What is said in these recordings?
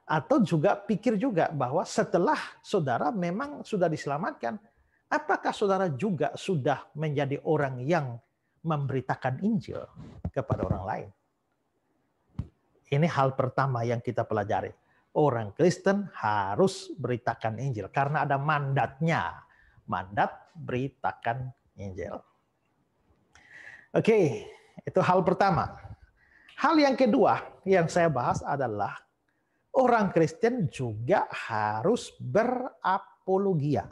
Atau juga pikir juga bahwa setelah saudara memang sudah diselamatkan, apakah saudara juga sudah menjadi orang yang memberitakan Injil kepada orang lain? Ini hal pertama yang kita pelajari. Orang Kristen harus beritakan Injil karena ada mandatnya. Mandat beritakan Injil. Oke, itu hal pertama. Hal yang kedua yang saya bahas adalah orang Kristen juga harus berapologia.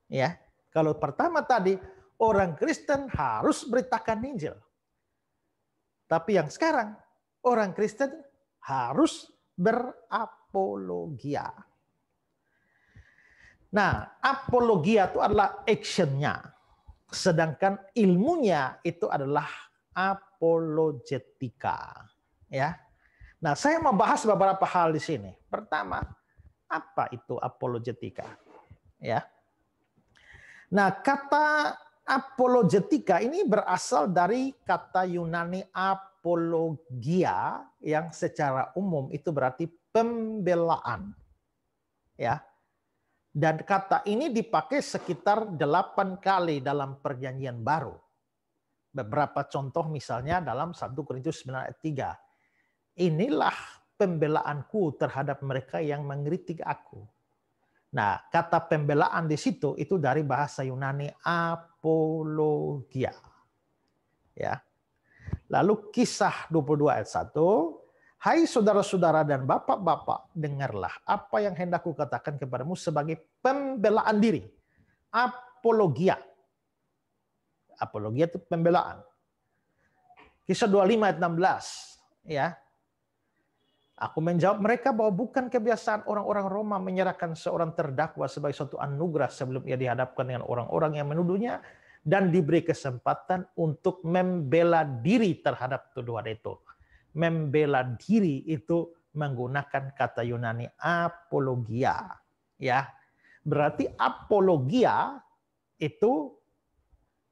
Ya, kalau pertama tadi orang Kristen harus beritakan Injil. Tapi yang sekarang orang Kristen harus berapologia. Nah, apologia itu adalah actionnya. Sedangkan ilmunya itu adalah apologetika. Ya. Nah, saya mau bahas beberapa hal di sini. Pertama, apa itu apologetika? Ya. Nah, kata apologetika ini berasal dari kata Yunani apologia yang secara umum itu berarti pembelaan. Ya. Dan kata ini dipakai sekitar 8 kali dalam Perjanjian Baru. Beberapa contoh misalnya dalam 1 Korintus 9 ayat 3. Inilah pembelaanku terhadap mereka yang mengkritik aku. Nah, kata pembelaan di situ itu dari bahasa Yunani apologia. Ya. Lalu Kisah 22 ayat 1, hai saudara-saudara dan bapak-bapak, dengarlah apa yang hendak kukatakan kepadamu sebagai pembelaan diri. Apologia. Apologia itu pembelaan. Kisah 25 ayat 16, ya. Aku menjawab mereka bahwa bukan kebiasaan orang-orang Roma menyerahkan seorang terdakwa sebagai suatu anugerah sebelum ia dihadapkan dengan orang-orang yang menuduhnya dan diberi kesempatan untuk membela diri terhadap tuduhan itu. Membela diri itu menggunakan kata Yunani apologia. Ya, berarti apologia itu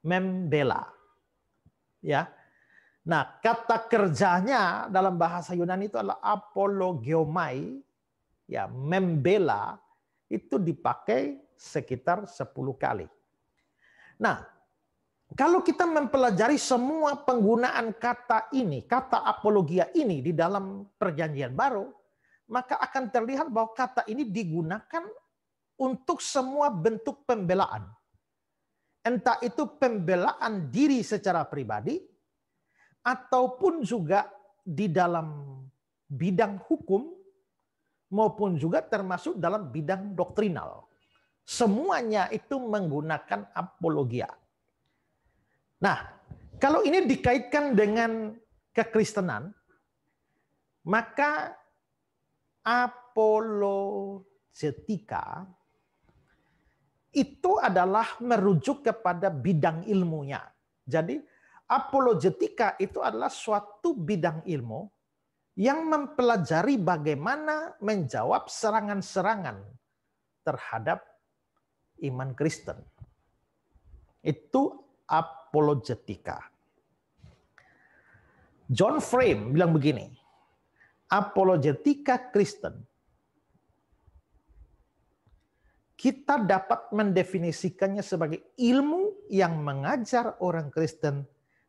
membela. Ya. Nah, kata kerjanya dalam bahasa Yunani itu adalah apologiomai, ya, membela, itu dipakai sekitar 10 kali. Nah, kalau kita mempelajari semua penggunaan kata ini, kata apologia ini di dalam Perjanjian Baru, maka akan terlihat bahwa kata ini digunakan untuk semua bentuk pembelaan. Entah itu pembelaan diri secara pribadi, ataupun juga di dalam bidang hukum, maupun juga termasuk dalam bidang doktrinal. Semuanya itu menggunakan apologia. Nah, kalau ini dikaitkan dengan kekristenan, maka apologetika itu adalah merujuk kepada bidang ilmunya. Jadi, apologetika itu adalah suatu bidang ilmu yang mempelajari bagaimana menjawab serangan-serangan terhadap iman Kristen. Itu apologetika. John Frame bilang begini, apologetika Kristen kita dapat mendefinisikannya sebagai ilmu yang mengajar orang Kristen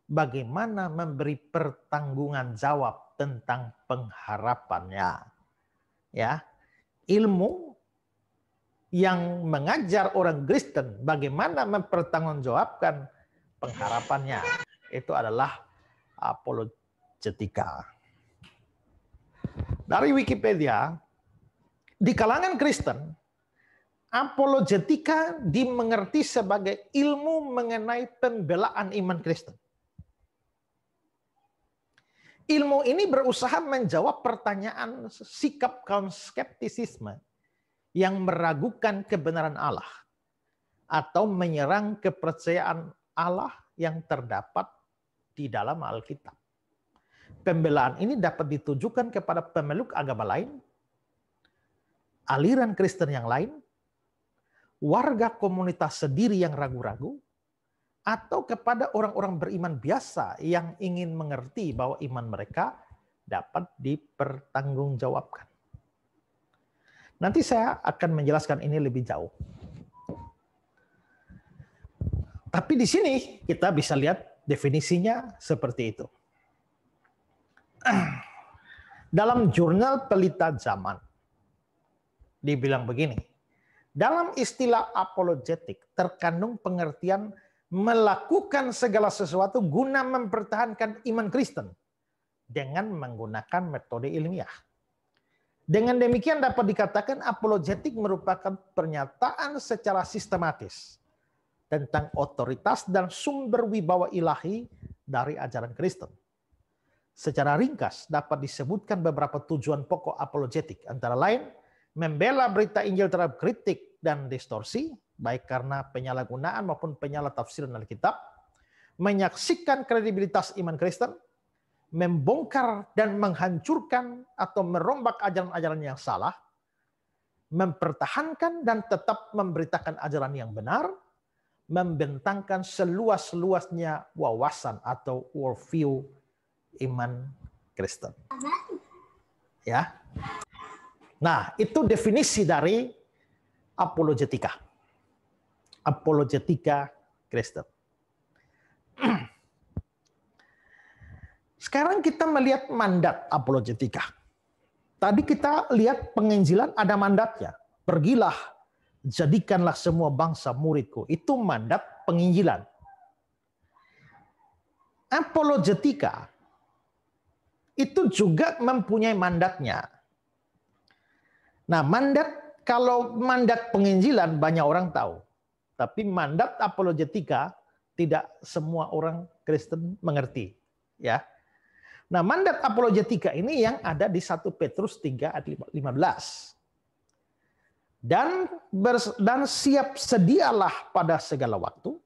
bagaimana memberi pertanggungan jawab tentang pengharapannya. Ya, ilmu yang mengajar orang Kristen bagaimana mempertanggungjawabkan pengharapannya. Itu adalah apologetika. Dari Wikipedia, di kalangan Kristen, apologetika dimengerti sebagai ilmu mengenai pembelaan iman Kristen. Ilmu ini berusaha menjawab pertanyaan sikap kaum skeptisisme yang meragukan kebenaran Allah atau menyerang kepercayaan Allah yang terdapat di dalam Alkitab. Pembelaan ini dapat ditujukan kepada pemeluk agama lain, aliran Kristen yang lain, warga komunitas sendiri yang ragu-ragu, atau kepada orang-orang beriman biasa yang ingin mengerti bahwa iman mereka dapat dipertanggungjawabkan. Nanti saya akan menjelaskan ini lebih jauh. Tapi di sini kita bisa lihat definisinya seperti itu. Dalam jurnal Pelita Zaman, dibilang begini, dalam istilah apologetik terkandung pengertian melakukan segala sesuatu guna mempertahankan iman Kristen dengan menggunakan metode ilmiah. Dengan demikian dapat dikatakan apologetik merupakan pernyataan secara sistematis tentang otoritas dan sumber wibawa ilahi dari ajaran Kristen. Secara ringkas dapat disebutkan beberapa tujuan pokok apologetik, antara lain membela berita Injil terhadap kritik dan distorsi, baik karena penyalahgunaan maupun penyalah-tafsiran Alkitab, menyaksikan kredibilitas iman Kristen, membongkar dan menghancurkan atau merombak ajaran-ajaran yang salah, mempertahankan dan tetap memberitakan ajaran yang benar, membentangkan seluas-luasnya wawasan atau worldview iman Kristen. Ya. Nah, itu definisi dari apologetika. Apologetika Kristen. Sekarang kita melihat mandat apologetika. Tadi kita lihat penginjilan ada mandatnya. Pergilah, jadikanlah semua bangsa muridku. Itu mandat penginjilan. Apologetika itu juga mempunyai mandatnya. Nah, kalau mandat penginjilan banyak orang tahu. Tapi mandat apologetika tidak semua orang Kristen mengerti. Ya. Nah, mandat apologetika ini yang ada di 1 Petrus 3 ayat 15. Dan siap sedialah pada segala waktu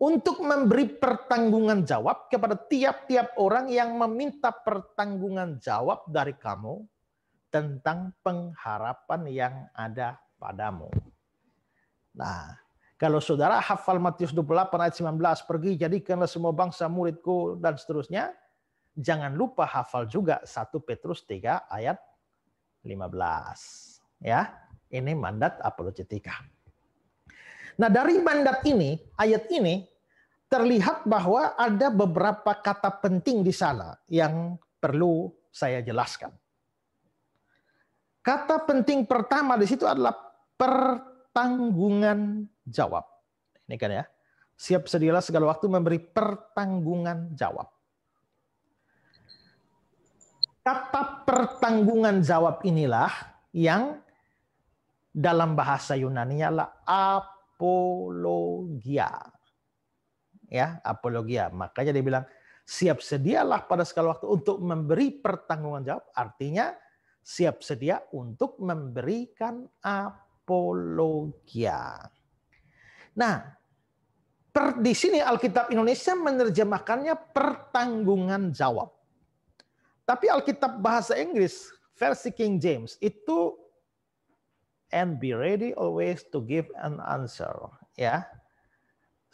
untuk memberi pertanggungan jawab kepada tiap-tiap orang yang meminta pertanggungan jawab dari kamu tentang pengharapan yang ada padamu. Nah, kalau saudara hafal Matius 28 ayat 19, pergi jadikanlah semua bangsa muridku dan seterusnya, jangan lupa hafal juga 1 Petrus 3 ayat 15. Ya, ini mandat apologetika. Nah, dari mandat ini, ayat ini, terlihat bahwa ada beberapa kata penting di sana yang perlu saya jelaskan. Kata penting pertama di situ adalah pertanggungan jawab. Ini kan ya, siap sedialah segala waktu memberi pertanggungan jawab. Kata pertanggungan jawab inilah yang dalam bahasa Yunani-nya adalah apologia. Ya, apologia. Makanya dia bilang siap sedialah pada segala waktu untuk memberi pertanggungan jawab, artinya siap sedia untuk memberikan apologia. Nah, di sini Alkitab Indonesia menerjemahkannya pertanggungan jawab. Tapi Alkitab bahasa Inggris versi King James itu and be ready always to give an answer, ya.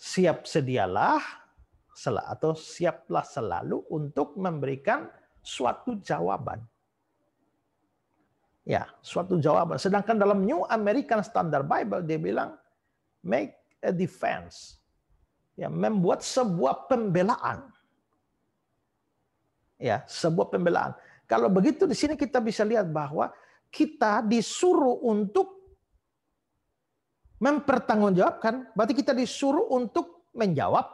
Siap sedialah atau siaplah selalu untuk memberikan suatu jawaban. Ya, suatu jawaban. Sedangkan dalam New American Standard Bible dia bilang make a defense. Ya, membuat sebuah pembelaan. Ya, sebuah pembelaan. Kalau begitu di sini kita bisa lihat bahwa kita disuruh untuk mempertanggungjawabkan, berarti kita disuruh untuk menjawab,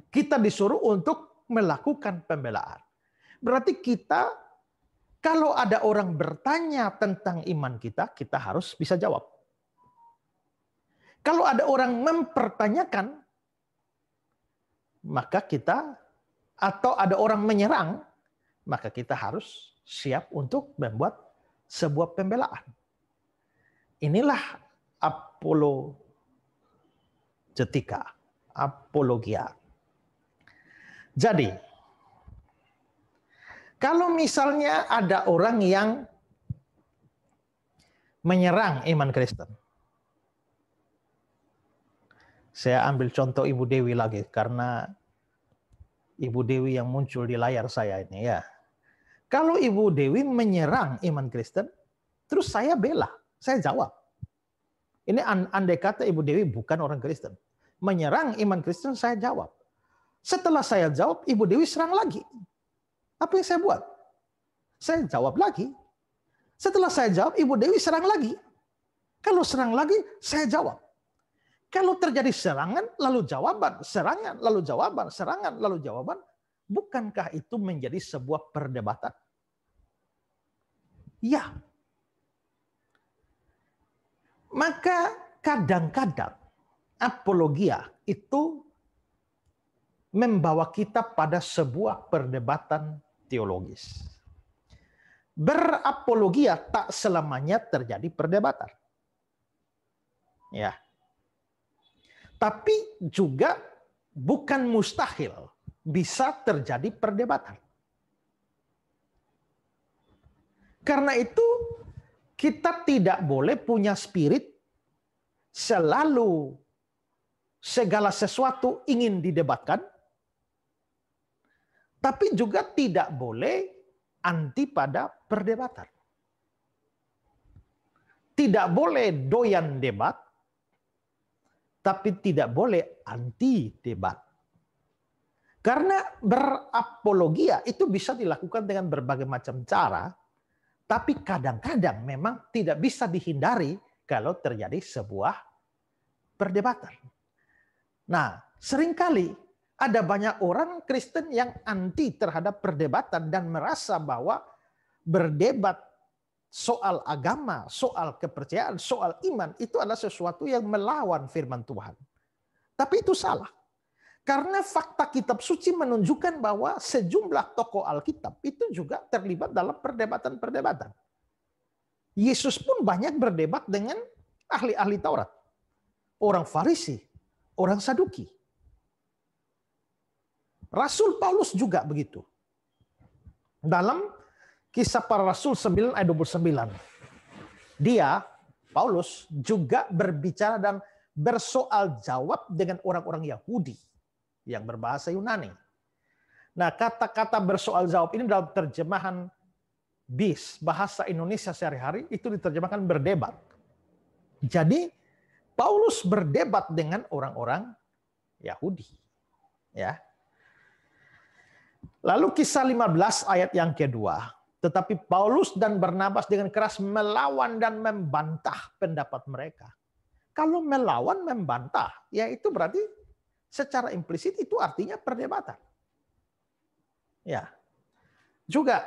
kita disuruh untuk melakukan pembelaan. Berarti kita, kalau ada orang bertanya tentang iman kita, kita harus bisa jawab. Kalau ada orang mempertanyakan, maka kita, atau ada orang menyerang, maka kita harus siap untuk membuat sebuah pembelaan. Inilah apologetika, apologia. Jadi, kalau misalnya ada orang yang menyerang iman Kristen, saya ambil contoh Ibu Dewi lagi karena Ibu Dewi yang muncul di layar saya ini ya. Kalau Ibu Dewi menyerang iman Kristen, terus saya bela, saya jawab. Ini andai kata Ibu Dewi bukan orang Kristen. Menyerang iman Kristen, saya jawab. Setelah saya jawab, Ibu Dewi serang lagi. Apa yang saya buat? Saya jawab lagi. Setelah saya jawab, Ibu Dewi serang lagi. Kalau serang lagi, saya jawab. Kalau terjadi serangan, lalu jawaban, serangan, lalu jawaban, serangan, lalu jawaban, bukankah itu menjadi sebuah perdebatan? Ya. Maka kadang-kadang apologia itu membawa kita pada sebuah perdebatan teologis. Berapologia tak selamanya terjadi perdebatan. Ya. Tapi juga bukan mustahil bisa terjadi perdebatan. Karena itu kita tidak boleh punya spirit selalu segala sesuatu ingin didebatkan, tapi juga tidak boleh anti pada perdebatan. Tidak boleh doyan debat, tapi tidak boleh anti debat. Karena berapologia itu bisa dilakukan dengan berbagai macam cara, tapi kadang-kadang memang tidak bisa dihindari kalau terjadi sebuah perdebatan. Nah, seringkali ada banyak orang Kristen yang anti terhadap perdebatan dan merasa bahwa berdebat soal agama, soal kepercayaan, soal iman itu adalah sesuatu yang melawan firman Tuhan. Tapi itu salah. Karena fakta kitab suci menunjukkan bahwa sejumlah tokoh Alkitab itu juga terlibat dalam perdebatan-perdebatan. Yesus pun banyak berdebat dengan ahli-ahli Taurat. Orang Farisi, orang Saduki. Rasul Paulus juga begitu. Dalam Kisah Para Rasul 9 ayat 29. Dia, Paulus, juga berbicara dan bersoal jawab dengan orang-orang Yahudi yang berbahasa Yunani. Nah, kata-kata bersoal jawab ini dalam terjemahan BIS, bahasa Indonesia sehari-hari, itu diterjemahkan berdebat. Jadi, Paulus berdebat dengan orang-orang Yahudi. Ya. Lalu kisah 15 ayat yang kedua. Tetapi Paulus dan Barnabas dengan keras melawan dan membantah pendapat mereka. Kalau melawan, membantah, ya itu berarti secara implisit itu artinya perdebatan. Ya. Juga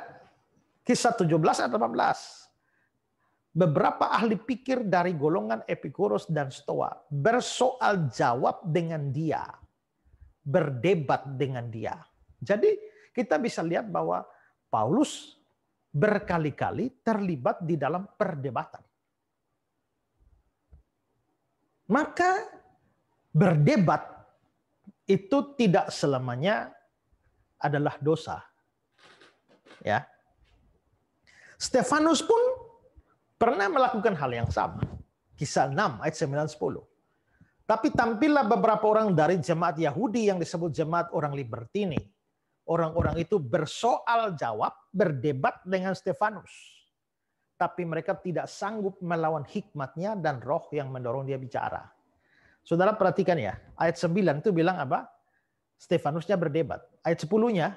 kisah 17 ayat 18. Beberapa ahli pikir dari golongan Epikuros dan Stoa bersoal jawab dengan dia. Berdebat dengan dia. Jadi kita bisa lihat bahwa Paulus berkali-kali terlibat di dalam perdebatan. Maka berdebat itu tidak selamanya adalah dosa. Ya. Stefanus pun pernah melakukan hal yang sama. Kisah 6 ayat 9-10. Tapi tampillah beberapa orang dari jemaat Yahudi yang disebut jemaat orang Libertini. Orang-orang itu bersoal jawab, berdebat dengan Stefanus. Tapi mereka tidak sanggup melawan hikmatnya dan roh yang mendorong dia bicara. Saudara perhatikan ya, ayat 9 itu bilang apa? Stefanusnya berdebat. Ayat 10-nya,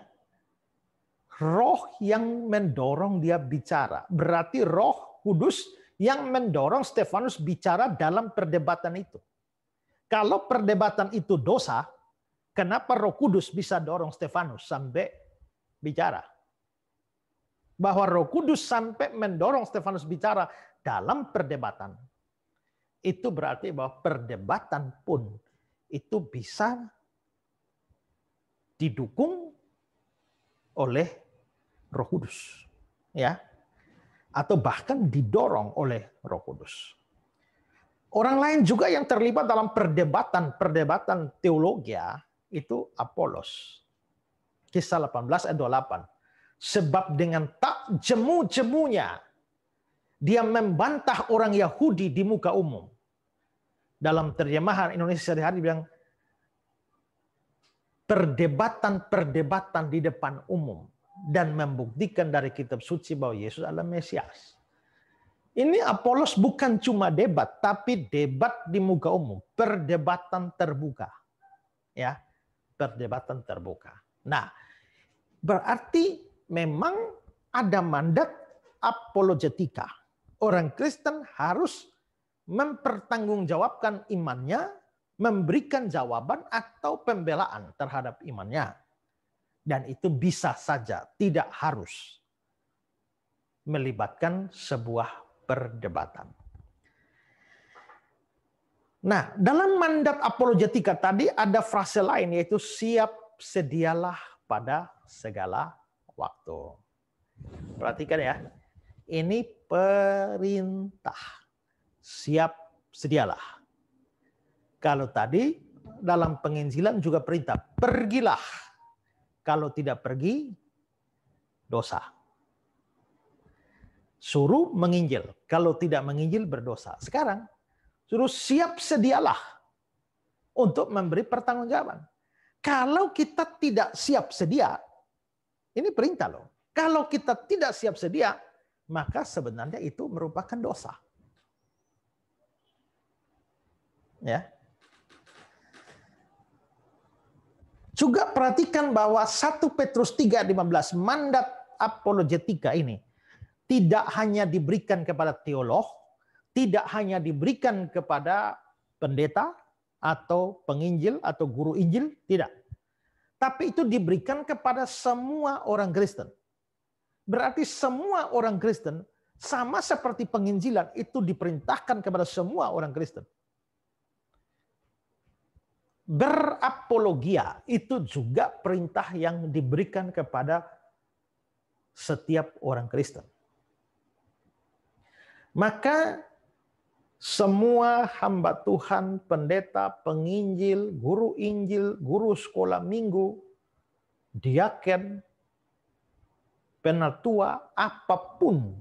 roh yang mendorong dia bicara. Berarti Roh Kudus yang mendorong Stefanus bicara dalam perdebatan itu. Kalau perdebatan itu dosa, kenapa Roh Kudus bisa dorong Stefanus sampai bicara? Bahwa Roh Kudus sampai mendorong Stefanus bicara dalam perdebatan. Itu berarti bahwa perdebatan pun itu bisa didukung oleh Roh Kudus. Ya. Atau bahkan didorong oleh Roh Kudus. Orang lain juga yang terlibat dalam perdebatan teologia itu Apolos. Kisah 18 ayat 28. Sebab dengan tak jemu-jemunya dia membantah orang Yahudi di muka umum. Dalam terjemahan Indonesia sehari-hari bilang perdebatan di depan umum. dan membuktikan dari kitab suci bahwa Yesus adalah Mesias. Ini Apolos bukan cuma debat, tapi debat di muka umum, perdebatan terbuka. Ya, perdebatan terbuka. Nah, berarti memang ada mandat apologetika. Orang Kristen harus mempertanggungjawabkan imannya, memberikan jawaban atau pembelaan terhadap imannya. Dan itu bisa saja, tidak harus melibatkan sebuah perdebatan. Nah, dalam mandat apologetika tadi ada frase lain, yaitu siap sedialah pada segala waktu. Perhatikan ya, ini perintah. Siap sedialah. Kalau tadi dalam penginjilan juga perintah, pergilah. Kalau tidak pergi, dosa. Suruh menginjil. Kalau tidak menginjil, berdosa. Sekarang, suruh siap sedialah untuk memberi pertanggungjawaban. Kalau kita tidak siap sedia, ini perintah loh. Kalau kita tidak siap sedia, maka sebenarnya itu merupakan dosa. Ya. Juga perhatikan bahwa 1 Petrus 3:15 mandat apologetika ini tidak hanya diberikan kepada teolog, tidak hanya diberikan kepada pendeta atau penginjil atau guru Injil, tidak. Tapi itu diberikan kepada semua orang Kristen. Berarti semua orang Kristen sama seperti penginjilan itu diperintahkan kepada semua orang Kristen. Berapologia itu juga perintah yang diberikan kepada setiap orang Kristen. Maka semua hamba Tuhan, pendeta, penginjil, guru Injil, guru sekolah minggu, diaken, penatua, apapun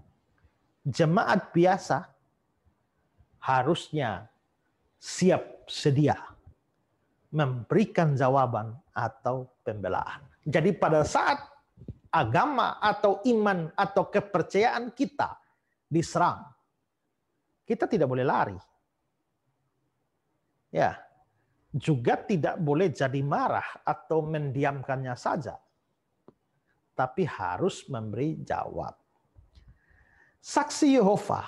jemaat biasa harusnya siap sedia memberikan jawaban atau pembelaan. Jadi pada saat agama atau iman atau kepercayaan kita diserang, kita tidak boleh lari. Ya, juga tidak boleh jadi marah atau mendiamkannya saja. Tapi harus memberi jawab. Saksi Yehova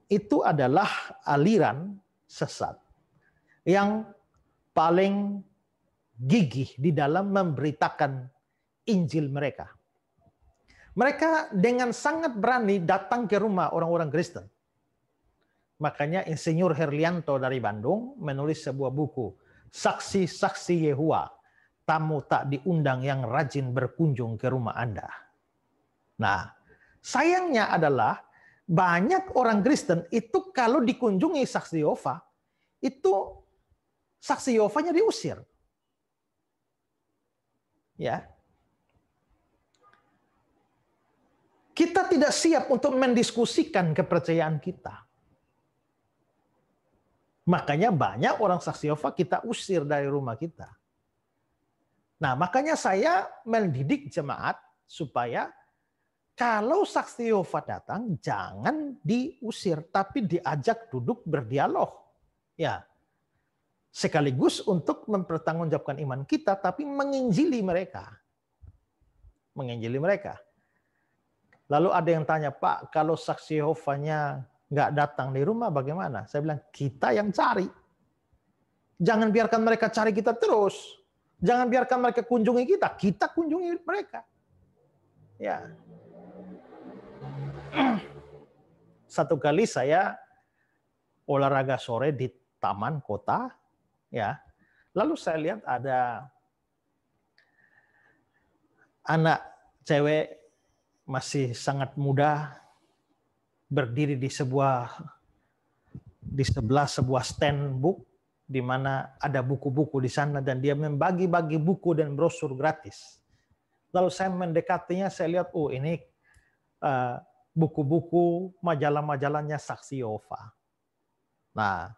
itu adalah aliran sesat yang paling gigih di dalam memberitakan Injil mereka. Mereka dengan sangat berani datang ke rumah orang-orang Kristen. Makanya Insinyur Herlianto dari Bandung menulis sebuah buku, Saksi-saksi Yehuwa, tamu tak diundang yang rajin berkunjung ke rumah Anda. Nah, sayangnya adalah banyak orang Kristen itu kalau dikunjungi saksi Yehova, itu saksi Yehovanya diusir. Ya. Kita tidak siap untuk mendiskusikan kepercayaan kita. Makanya banyak orang saksi Yehova kita usir dari rumah kita. Nah, makanya saya mendidik jemaat supaya kalau saksi Yehova datang jangan diusir, tapi diajak duduk berdialog. Ya. Sekaligus untuk mempertanggungjawabkan iman kita, tapi menginjili mereka. Menginjili mereka. Lalu ada yang tanya, Pak, kalau saksi Yehovanya nggak datang di rumah bagaimana? Saya bilang, kita yang cari. Jangan biarkan mereka cari kita terus. Jangan biarkan mereka kunjungi kita kunjungi mereka. Ya. Satu kali saya olahraga sore di taman kota, ya. Lalu saya lihat ada anak cewek masih sangat muda berdiri di sebelah sebuah stand book di mana ada buku-buku di sana dan dia membagi-bagi buku dan brosur gratis. Lalu saya mendekatinya, saya lihat, oh ini buku-buku, majalah-majalahnya Saksi Yehova. Nah,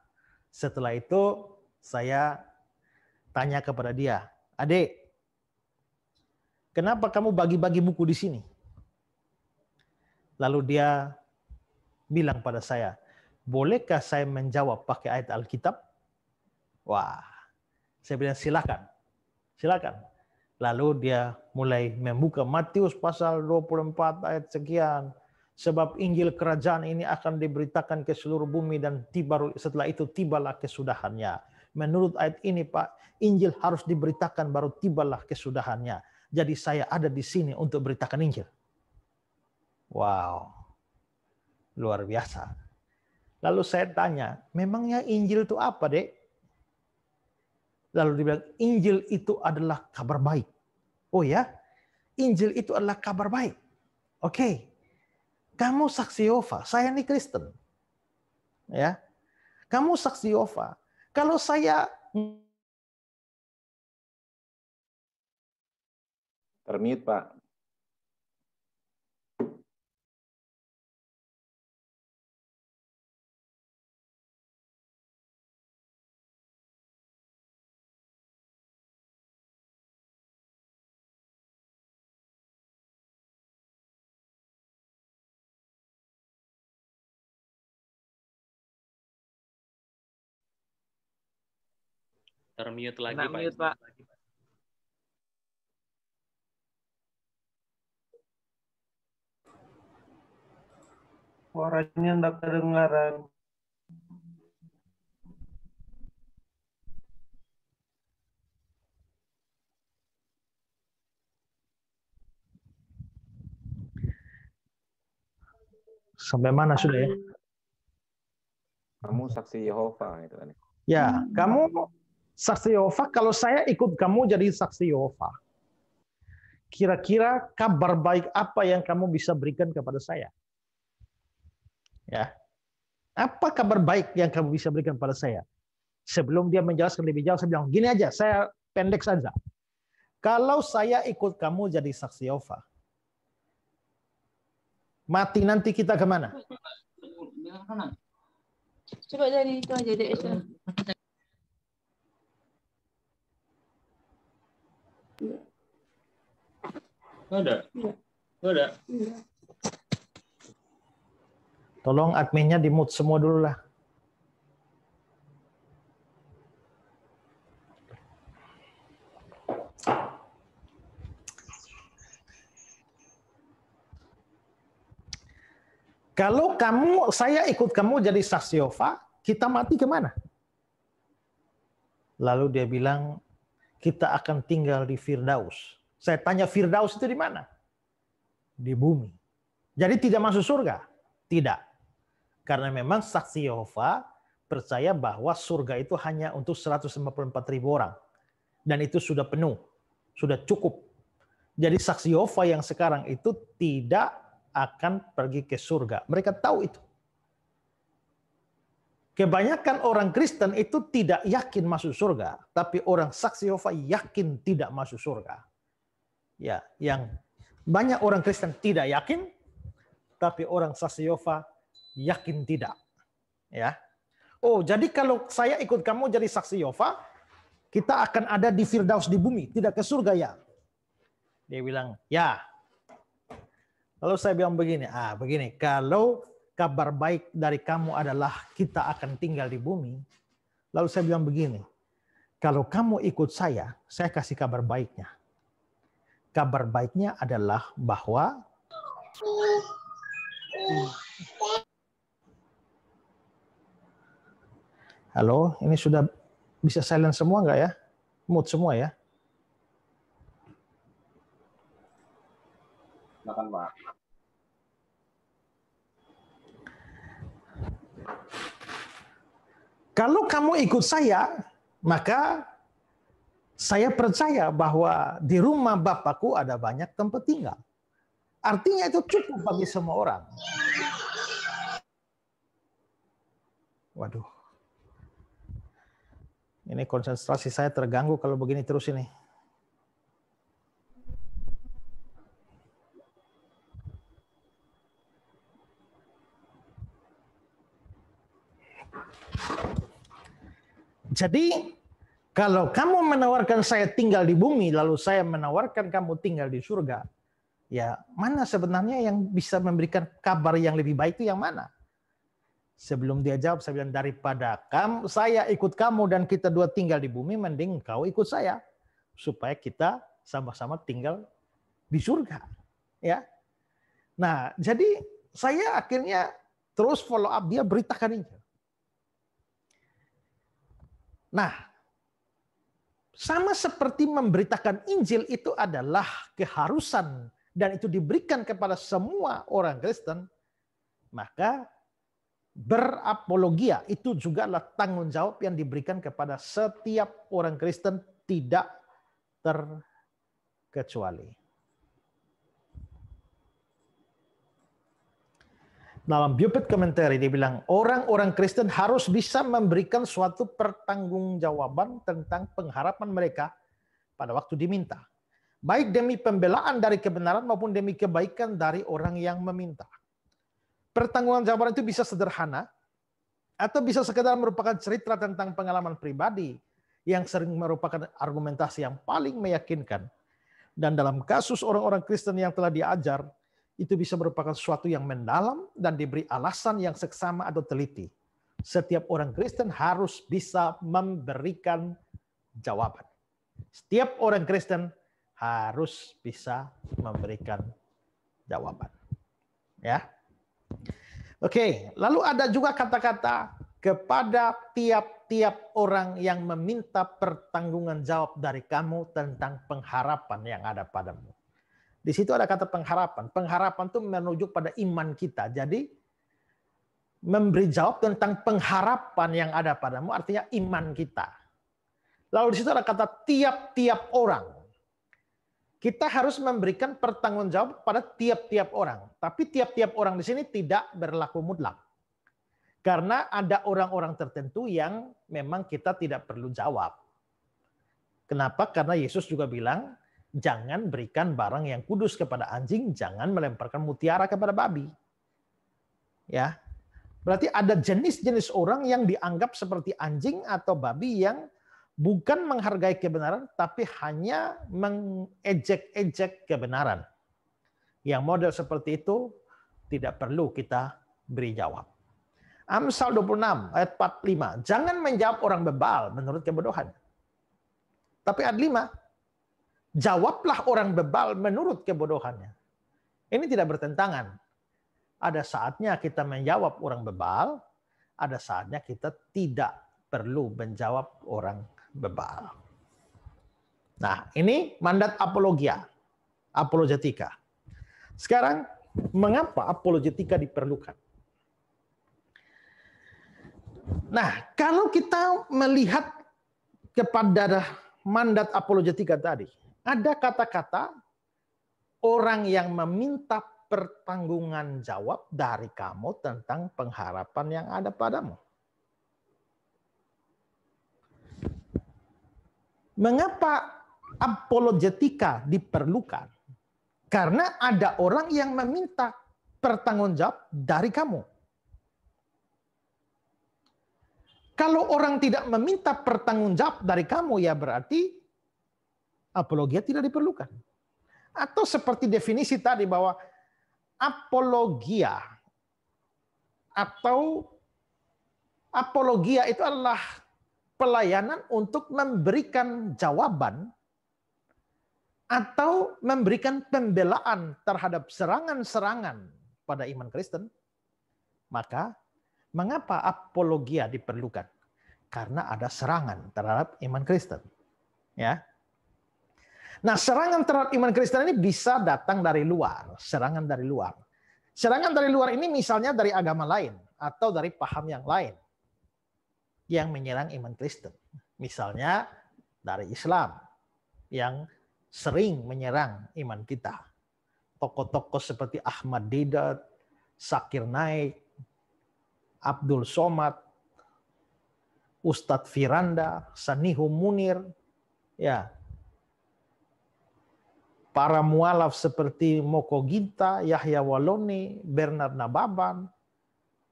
setelah itu saya tanya kepada dia, adik, Kenapa kamu bagi-bagi buku di sini? Lalu dia bilang pada saya, bolehkah saya menjawab pakai ayat Alkitab? Wah, saya bilang silakan. Silakan. Lalu dia mulai membuka Matius pasal 24 ayat sekian. Sebab Injil kerajaan ini akan diberitakan ke seluruh bumi dan setelah itu tibalah kesudahannya. Menurut ayat ini Pak, Injil harus diberitakan baru tibalah kesudahannya. Jadi saya ada di sini untuk beritakan Injil. Wow, luar biasa. Lalu saya tanya, memangnya Injil itu apa, Dek? Lalu dia bilang, Injil itu adalah kabar baik. Oh ya, Injil itu adalah kabar baik. Oke, kamu saksi Yehova, saya ini Kristen. Ya, kamu saksi Yehova. Kalau saya Termute, Pak. Termute lagi, Kena Pak. mute, Pak. Suaranya tidak kedengaran. sampai mana sudah ya? Kamu saksi Yehova itu kan. Ya, kamu saksi Yehova. Kalau saya ikut kamu jadi saksi Yehova. Kira-kira kabar baik apa yang kamu bisa berikan kepada saya? Ya, apa kabar baik yang kamu bisa berikan pada saya? Sebelum dia menjelaskan lebih jauh, saya bilang gini aja, saya pendek saja. Kalau saya ikut kamu jadi saksi Yehova, mati nanti kita kemana? Coba dari itu aja deh. Ada. Ada. Tolong adminnya di-mute semua dulu lah. Kalau saya ikut kamu jadi saksi Yehova, kita mati kemana? Lalu dia bilang, kita akan tinggal di Firdaus. Saya tanya, Firdaus itu di mana? Di bumi. Jadi tidak masuk surga? Tidak. Karena memang saksi Yehova percaya bahwa surga itu hanya untuk 154.000 orang. Dan itu sudah penuh, sudah cukup. Jadi saksi Yehova yang sekarang itu tidak akan pergi ke surga. Mereka tahu itu. Kebanyakan orang Kristen itu tidak yakin masuk surga, tapi orang saksi Yehova yakin tidak masuk surga. Ya, yang banyak orang Kristen tidak yakin, tapi orang saksi Yehova yakin tidak. Ya. Oh, jadi kalau saya ikut kamu jadi saksi Yehova, kita akan ada di Firdaus di bumi, tidak ke surga ya? Dia bilang, ya. Lalu saya bilang begini, kalau kabar baik dari kamu adalah kita akan tinggal di bumi. Lalu saya bilang begini, kalau kamu ikut saya kasih kabar baiknya. Kabar baiknya adalah bahwa halo, ini sudah bisa silent semua nggak ya? Mute semua ya? Silakan, Pak. Kalau kamu ikut saya, maka saya percaya bahwa di rumah Bapakku ada banyak tempat tinggal. Artinya itu cukup bagi semua orang. Waduh. Ini konsentrasi saya terganggu kalau begini terus ini. Jadi Kalau kamu menawarkan saya tinggal di bumi, lalu saya menawarkan kamu tinggal di surga, ya mana sebenarnya yang bisa memberikan kabar yang lebih baik itu yang mana? Sebelum dia jawab, saya bilang, daripada saya ikut kamu dan kita dua tinggal di bumi, mending kau ikut saya. Supaya kita sama-sama tinggal di surga. Ya. Nah, jadi saya akhirnya terus follow up dia, beritakan Injil. Nah, sama seperti memberitakan Injil itu adalah keharusan dan itu diberikan kepada semua orang Kristen, maka berapologia itu juga adalah tanggung jawab yang diberikan kepada setiap orang Kristen tidak terkecuali. Dalam Bupet Commentary dia bilang orang-orang Kristen harus bisa memberikan suatu pertanggungjawaban tentang pengharapan mereka pada waktu diminta. Baik demi pembelaan dari kebenaran maupun demi kebaikan dari orang yang meminta. Pertanggungjawaban itu bisa sederhana atau bisa sekedar merupakan cerita tentang pengalaman pribadi yang sering merupakan argumentasi yang paling meyakinkan. Dan dalam kasus orang-orang Kristen yang telah diajar, itu bisa merupakan sesuatu yang mendalam dan diberi alasan yang seksama atau teliti. Setiap orang Kristen harus bisa memberikan jawaban. Setiap orang Kristen harus bisa memberikan jawaban. Ya. Oke, lalu ada juga kata-kata kepada tiap-tiap orang yang meminta pertanggungan jawab dari kamu tentang pengharapan yang ada padamu. Di situ ada kata pengharapan. Pengharapan itu menuju pada iman kita. Jadi memberi jawab tentang pengharapan yang ada padamu artinya iman kita. Lalu di situ ada kata tiap-tiap orang. Kita harus memberikan pertanggungjawab pada tiap-tiap orang. Tapi tiap-tiap orang di sini tidak berlaku mutlak. Karena ada orang-orang tertentu yang memang kita tidak perlu jawab. Kenapa? Karena Yesus juga bilang, jangan berikan barang yang kudus kepada anjing, jangan melemparkan mutiara kepada babi. Ya. Berarti ada jenis-jenis orang yang dianggap seperti anjing atau babi yang bukan menghargai kebenaran tapi hanya mengejek-ejek kebenaran. Yang model seperti itu tidak perlu kita beri jawab. Amsal 26 ayat 45, jangan menjawab orang bebal menurut kebodohan. Tapi ayat 5, jawablah orang bebal menurut kebodohannya. Ini tidak bertentangan. Ada saatnya kita menjawab orang bebal, ada saatnya kita tidak perlu menjawab orang bebal. Nah, ini mandat apologetika. Sekarang, mengapa apologetika diperlukan? Nah, kalau kita melihat kepada mandat apologetika tadi, ada kata-kata orang yang meminta pertanggungan jawab dari kamu tentang pengharapan yang ada padamu. Mengapa apologetika diperlukan? Karena ada orang yang meminta pertanggungjawab dari kamu. Kalau orang tidak meminta pertanggungjawab dari kamu, ya berarti apologia tidak diperlukan. Atau seperti definisi tadi bahwa apologia itu adalah pelayanan untuk memberikan jawaban atau memberikan pembelaan terhadap serangan-serangan pada iman Kristen. Maka mengapa apologia diperlukan? Karena ada serangan terhadap iman Kristen. Ya. Nah, serangan terhadap iman Kristen ini bisa datang dari luar, serangan dari luar. Serangan dari luar ini misalnya dari agama lain atau dari paham yang lain yang menyerang iman Kristen. Misalnya dari Islam yang sering menyerang iman kita. Tokoh-tokoh seperti Ahmad Didat, Zakir Naik, Abdul Somad, Ustadz Firanda, Sanihu Munir, ya, para mualaf seperti Moko Ginta, Yahya Waloni, Bernard Nababan,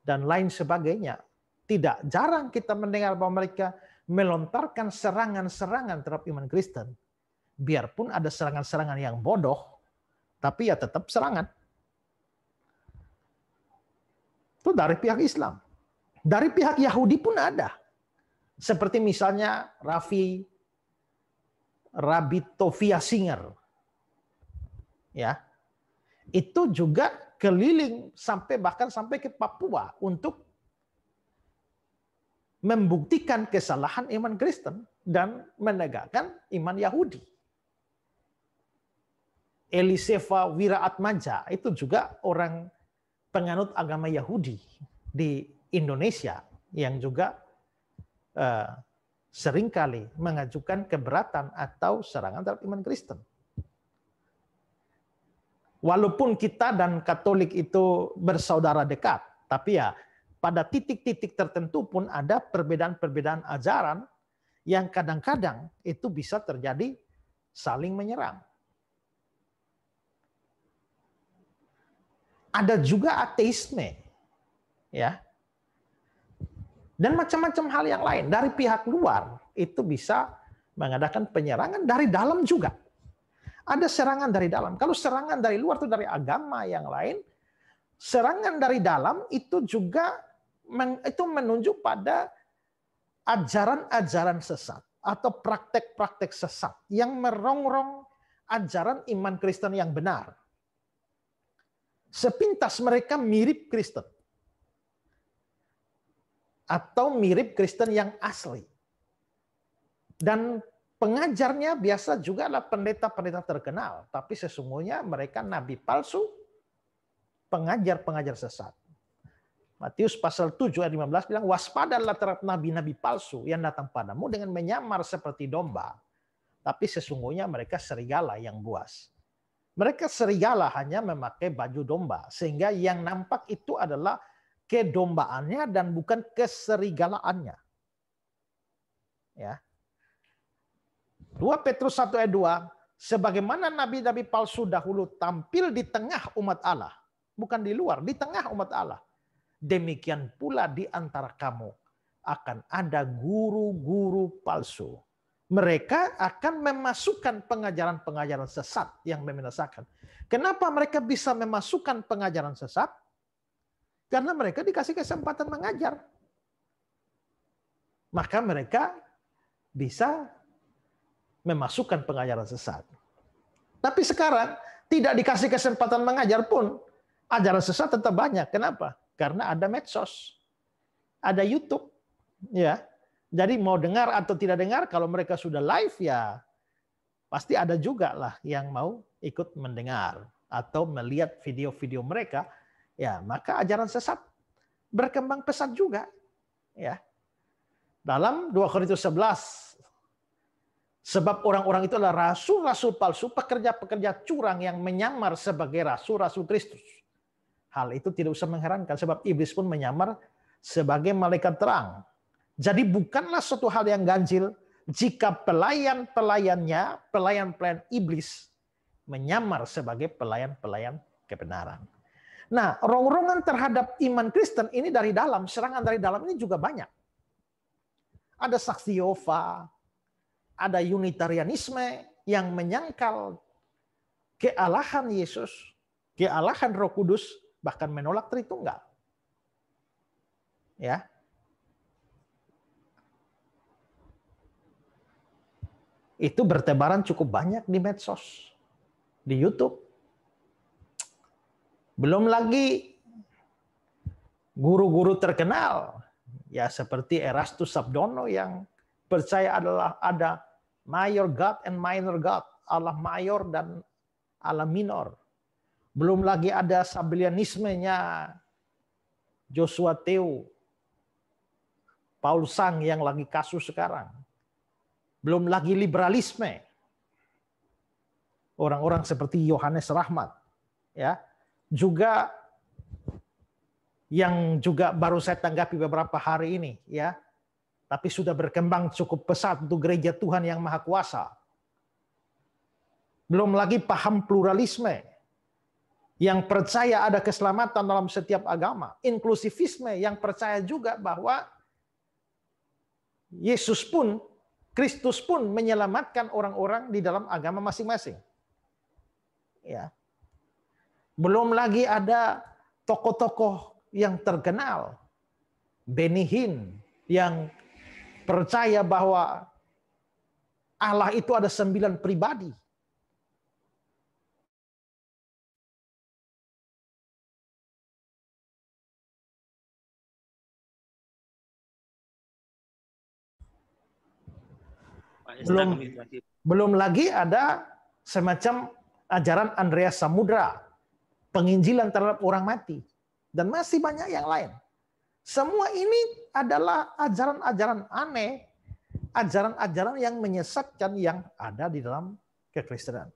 dan lain sebagainya. Tidak jarang kita mendengar bahwa mereka melontarkan serangan-serangan terhadap iman Kristen. Biarpun ada serangan-serangan yang bodoh, tapi ya tetap serangan. Itu dari pihak Islam. Dari pihak Yahudi pun ada. Seperti misalnya Rabbi Tovia Singer. Ya. Itu juga keliling bahkan sampai ke Papua untuk membuktikan kesalahan iman Kristen dan menegakkan iman Yahudi. Eliseva Wiraatmaja itu juga orang penganut agama Yahudi di Indonesia yang juga seringkali mengajukan keberatan atau serangan terhadap iman Kristen. Walaupun kita dan Katolik itu bersaudara dekat, tapi ya pada titik-titik tertentu pun ada perbedaan-perbedaan ajaran yang kadang-kadang itu bisa terjadi saling menyerang. Ada juga ateisme, ya, dan macam-macam hal yang lain dari pihak luar itu bisa mengadakan penyerangan dari dalam juga. Ada serangan dari dalam. Kalau serangan dari luar itu dari agama yang lain, serangan dari dalam itu juga itu menunjuk pada ajaran-ajaran sesat atau praktek-praktek sesat yang merongrong ajaran iman Kristen yang benar. Sepintas mereka mirip Kristen atau mirip Kristen yang asli. Dan pengajarnya biasa juga adalah pendeta-pendeta terkenal, tapi sesungguhnya mereka nabi palsu, pengajar-pengajar sesat. Matius pasal 7 ayat 15 bilang, waspadalah terhadap nabi-nabi palsu yang datang padamu dengan menyamar seperti domba, tapi sesungguhnya mereka serigala yang buas. Mereka serigala hanya memakai baju domba, sehingga yang nampak itu adalah kedombaannya dan bukan keserigalaannya. Ya. 2 Petrus 1 ayat 2, sebagaimana nabi-nabi palsu dahulu tampil di tengah umat Allah, bukan di luar, di tengah umat Allah. Demikian pula di antara kamu akan ada guru-guru palsu. Mereka akan memasukkan pengajaran-pengajaran sesat yang membinasakan. Kenapa mereka bisa memasukkan pengajaran sesat? Karena mereka dikasih kesempatan mengajar. Maka mereka bisa memasukkan pengajaran sesat. Tapi sekarang tidak dikasih kesempatan mengajar pun, ajaran sesat tetap banyak. Kenapa? Karena ada medsos, ada YouTube, ya. Jadi mau dengar atau tidak dengar, kalau mereka sudah live ya pasti ada juga lah yang mau ikut mendengar atau melihat video-video mereka. Ya, maka ajaran sesat berkembang pesat juga, ya. Dalam 2 Korintus 11, sebab orang-orang itu adalah rasul-rasul palsu, pekerja-pekerja curang yang menyamar sebagai rasul-rasul Kristus. Hal itu tidak usah mengherankan, sebab iblis pun menyamar sebagai malaikat terang. Jadi bukanlah suatu hal yang ganjil jika pelayan-pelayan iblis menyamar sebagai pelayan-pelayan kebenaran. Nah, rongrongan terhadap iman Kristen ini dari dalam, serangan dari dalam ini juga banyak. Ada saksi Yehova, ada Unitarianisme yang menyangkal kealahan Yesus, kealahan Roh Kudus, bahkan menolak Tritunggal. Ya. Itu bertebaran cukup banyak di medsos, di YouTube. Belum lagi guru-guru terkenal, ya seperti Erastus Sabdono yang percaya adalah ada Major God and Minor God, Allah mayor dan Allah minor. Belum lagi ada Sabellianismenya Joshua Teo, Paul Sang yang lagi kasus sekarang. Belum lagi liberalisme. Orang-orang seperti Yohanes Rahmat, ya. Juga yang juga baru saya tanggapi beberapa hari ini, ya. Tapi sudah berkembang cukup pesat untuk gereja Tuhan yang Maha Kuasa. Belum lagi paham pluralisme yang percaya ada keselamatan dalam setiap agama. Inklusivisme yang percaya juga bahwa Kristus pun menyelamatkan orang-orang di dalam agama masing-masing. Ya. Belum lagi ada tokoh-tokoh yang terkenal, Benny Hinn, yang percaya bahwa Allah itu ada 9 pribadi. Belum lagi ada semacam ajaran Andreas Samudra, penginjilan terhadap orang mati, dan masih banyak yang lain. Semua ini adalah ajaran-ajaran aneh, ajaran-ajaran yang menyesatkan yang ada di dalam kekristenan.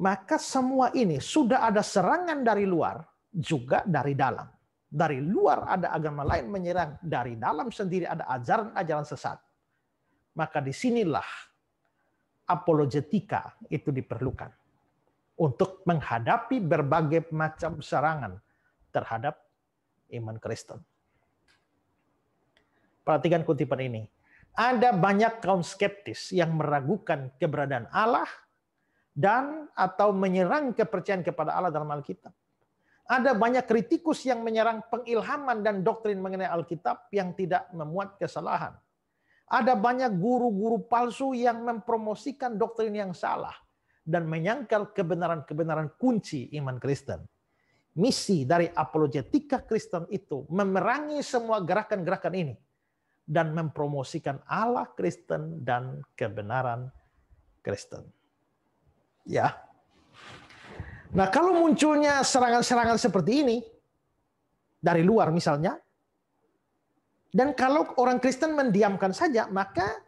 Maka semua ini sudah ada serangan dari luar, juga dari dalam. Dari luar ada agama lain menyerang, dari dalam sendiri ada ajaran-ajaran sesat. Maka disinilah apologetika itu diperlukan untuk menghadapi berbagai macam serangan terhadap iman Kristen. Perhatikan kutipan ini. Ada banyak kaum skeptis yang meragukan keberadaan Allah dan atau menyerang kepercayaan kepada Allah dalam Alkitab. Ada banyak kritikus yang menyerang pengilhaman dan doktrin mengenai Alkitab yang tidak memuat kesalahan. Ada banyak guru-guru palsu yang mempromosikan doktrin yang salah dan menyangkal kebenaran-kebenaran kunci iman Kristen. Misi dari apologetika Kristen itu memerangi semua gerakan-gerakan ini dan mempromosikan Allah Kristen dan kebenaran Kristen. Ya. Nah, kalau munculnya serangan-serangan seperti ini dari luar misalnya, dan kalau orang Kristen mendiamkan saja, maka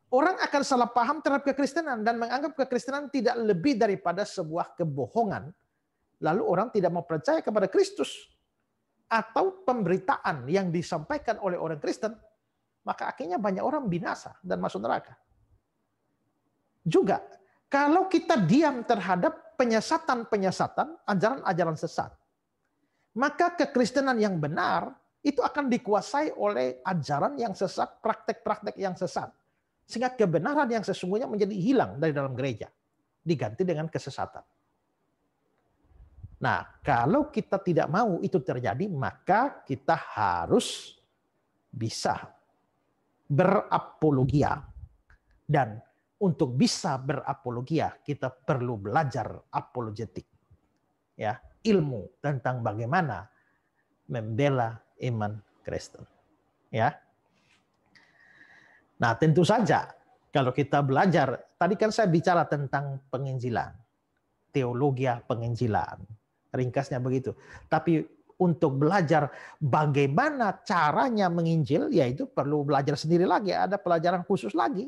orang akan salah paham terhadap kekristenan dan menganggap kekristenan tidak lebih daripada sebuah kebohongan. Lalu orang tidak mau percaya kepada Kristus atau pemberitaan yang disampaikan oleh orang Kristen, maka akhirnya banyak orang binasa dan masuk neraka. Juga, kalau kita diam terhadap penyesatan-penyesatan, ajaran-ajaran sesat, maka kekristenan yang benar itu akan dikuasai oleh ajaran yang sesat, praktek-praktek yang sesat. Sehingga kebenaran yang sesungguhnya menjadi hilang dari dalam gereja. Diganti dengan kesesatan. Nah, kalau kita tidak mau itu terjadi, maka kita harus bisa berapologia. Dan untuk bisa berapologia, kita perlu belajar apologetik. Ya, ilmu tentang bagaimana membela iman Kristen. Ya. Nah, tentu saja kalau kita belajar, tadi kan saya bicara tentang penginjilan, teologi penginjilan, ringkasnya begitu. Tapi untuk belajar bagaimana caranya menginjil, yaitu perlu belajar sendiri lagi, ada pelajaran khusus lagi.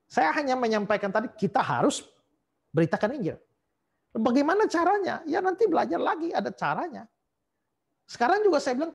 Saya hanya menyampaikan tadi kita harus beritakan Injil. Bagaimana caranya? Ya nanti belajar lagi, ada caranya. Sekarang juga saya bilang